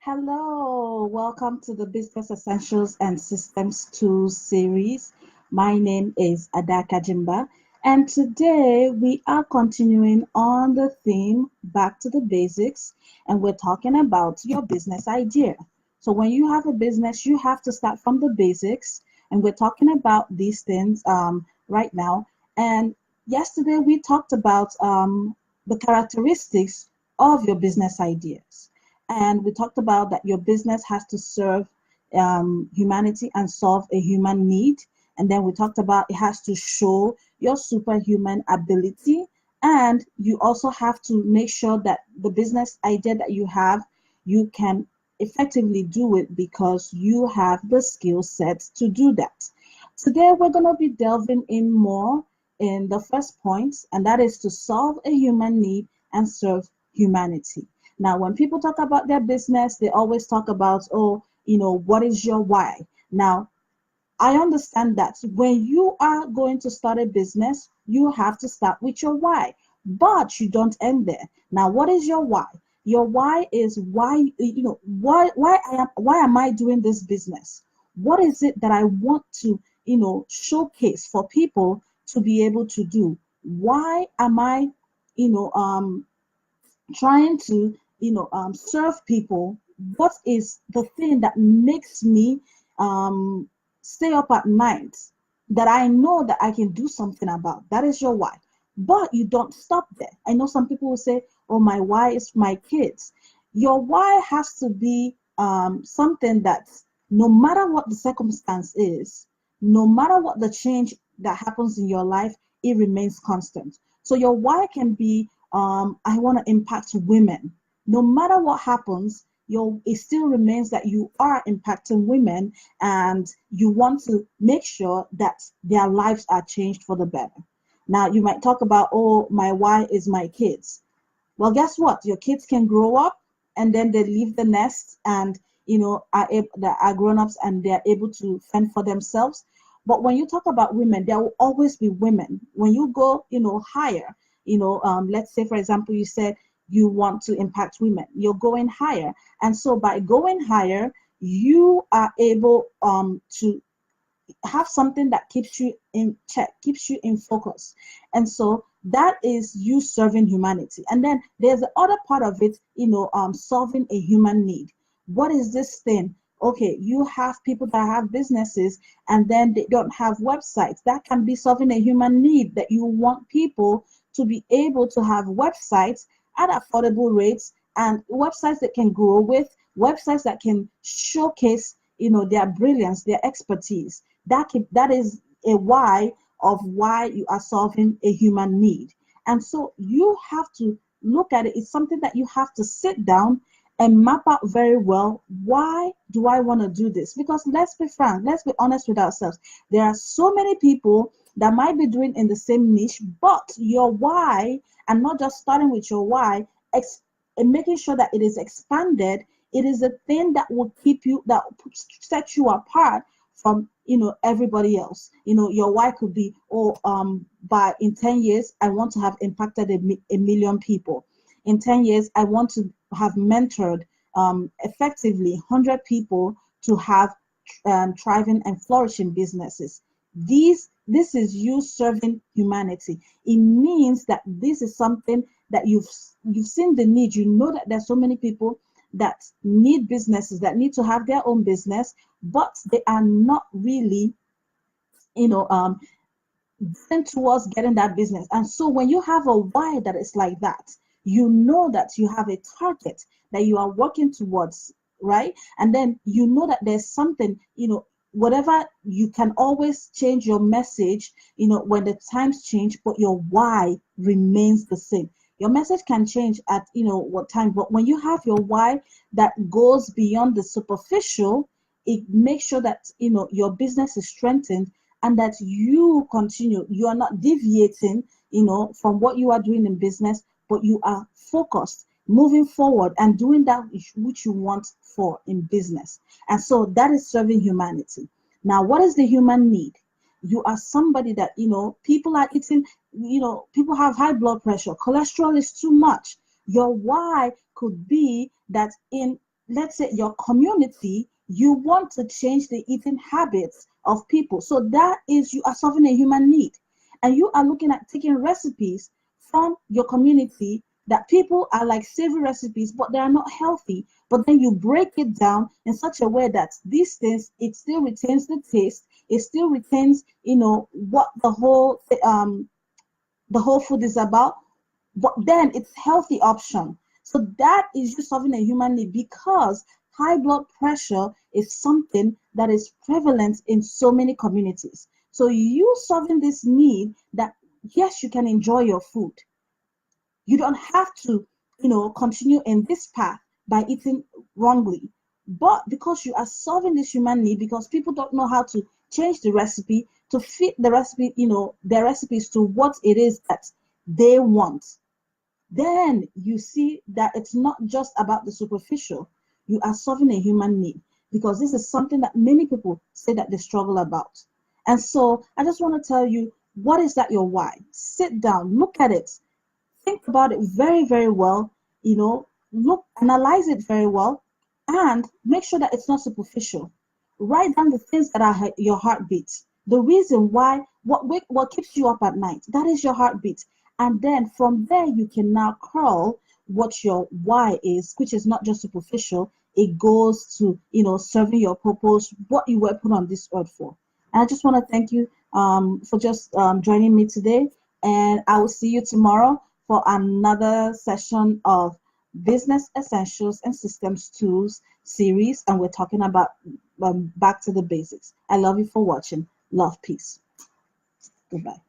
Hello, welcome to the Business Essentials and Systems Tools series. My name is Adaka Jimba, and today we are continuing on the theme Back to the Basics, and we're talking about your business idea. So, when you have a business, you have to start from the basics, and we're talking about these things right now. And yesterday we talked about the characteristics of your business ideas, and we talked about that your business has to serve humanity and solve a human need. And then we talked about it has to show your superhuman ability. And you also have to make sure that the business idea that you have, you can effectively do it because you have the skill set to do that. Today, we're going to be delving in more in the first point, and that is to solve a human need and serve humanity. Now, when people talk about their business, they always talk about, oh, what is your why? Now, I understand that when you are going to start a business, you have to start with your why, but you don't end there. Now, what is your why? Your why is why am I doing this business? What is it that I want to, showcase for people to be able to do? Why am I, you know, trying to serve people? What is the thing that makes me stay up at night, that I know that I can do something about? That is your why. But you don't stop there. I know some people will say, oh, my why is my kids. Your why has to be something that no matter what the circumstance is, no matter what the change that happens in your life, it remains constant. So your why can be, I want to impact women. No matter what happens, it still remains that you are impacting women, and you want to make sure that their lives are changed for the better. Now, you might talk about, oh, my why is my kids. Well, guess what? Your kids can grow up and then they leave the nest, and they are grown-ups and they're able to fend for themselves. But when you talk about women, there will always be women. When you go, higher, let's say, for example, you said you want to impact women, you're going higher. And so by going higher, you are able to have something that keeps you in check, keeps you in focus. And so that is you serving humanity. And then there's the other part of it, solving a human need. What is this thing? Okay, you have people that have businesses and then they don't have websites. That can be solving a human need, that you want people to be able to have websites at affordable rates, and websites that can grow with, websites that can showcase, their brilliance, their expertise. That is a why of why you are solving a human need. And so you have to look at it. It's something that you have to sit down and map out very well. Why do I want to do this? Because let's be frank, let's be honest with ourselves. There are so many people that might be doing in the same niche, but your why, and not just starting with your why, and making sure that it is expanded, it is a thing that will keep you, that set you apart from everybody else. Your why could be, oh, by in 10 years I want to have impacted a million people. In 10 years I want to have mentored effectively 100 people to have thriving and flourishing businesses. This is you serving humanity. It means that this is something that you've seen the need. You know that there's so many people that need businesses, that need to have their own business, but they are not really, you know, um, driven towards getting that business. And so when you have a why that is like that, you know that you have a target that you are working towards, right? And then you know that there's something, whatever, you can always change your message, when the times change, but your why remains the same. Your message can change at, what time, but when you have your why that goes beyond the superficial, it makes sure that, your business is strengthened, and that you are not deviating, from what you are doing in business, but you are focused, moving forward and doing that which you want for in business. And so that is serving humanity. Now, what is the human need? You are somebody that, people are eating, people have high blood pressure, cholesterol is too much. Your why could be that in let's say your community, you want to change the eating habits of people. So that is, you are solving a human need. And you are looking at taking recipes from your community that people are like savory recipes, but they are not healthy. But then you break it down in such a way that these things, it still retains the taste, it still retains, what the whole food is about, but then it's healthy option. So that is you solving a human need, because high blood pressure is something that is prevalent in so many communities. So you solving this need that yes, you can enjoy your food. You don't have to, continue in this path by eating wrongly. But because you are solving this human need, because people don't know how to change the recipe to fit the recipe, their recipes to what it is that they want, then you see that it's not just about the superficial. You are solving a human need, because this is something that many people say that they struggle about. And so I just want to tell you, what is that your why? Sit down, look at it, think about it very, very well, analyze it very well, and make sure that it's not superficial. Write down the things that are your heartbeat. The reason why, what keeps you up at night, that is your heartbeat. And then from there, you can now curl what your why is, which is not just superficial. It goes to, serving your purpose, what you were put on this earth for. And I just want to thank you for just joining me today. And I will see you tomorrow for another session of Business Essentials and Systems Tools series. And we're talking about back to the basics. I love you for watching. Love, peace. Goodbye.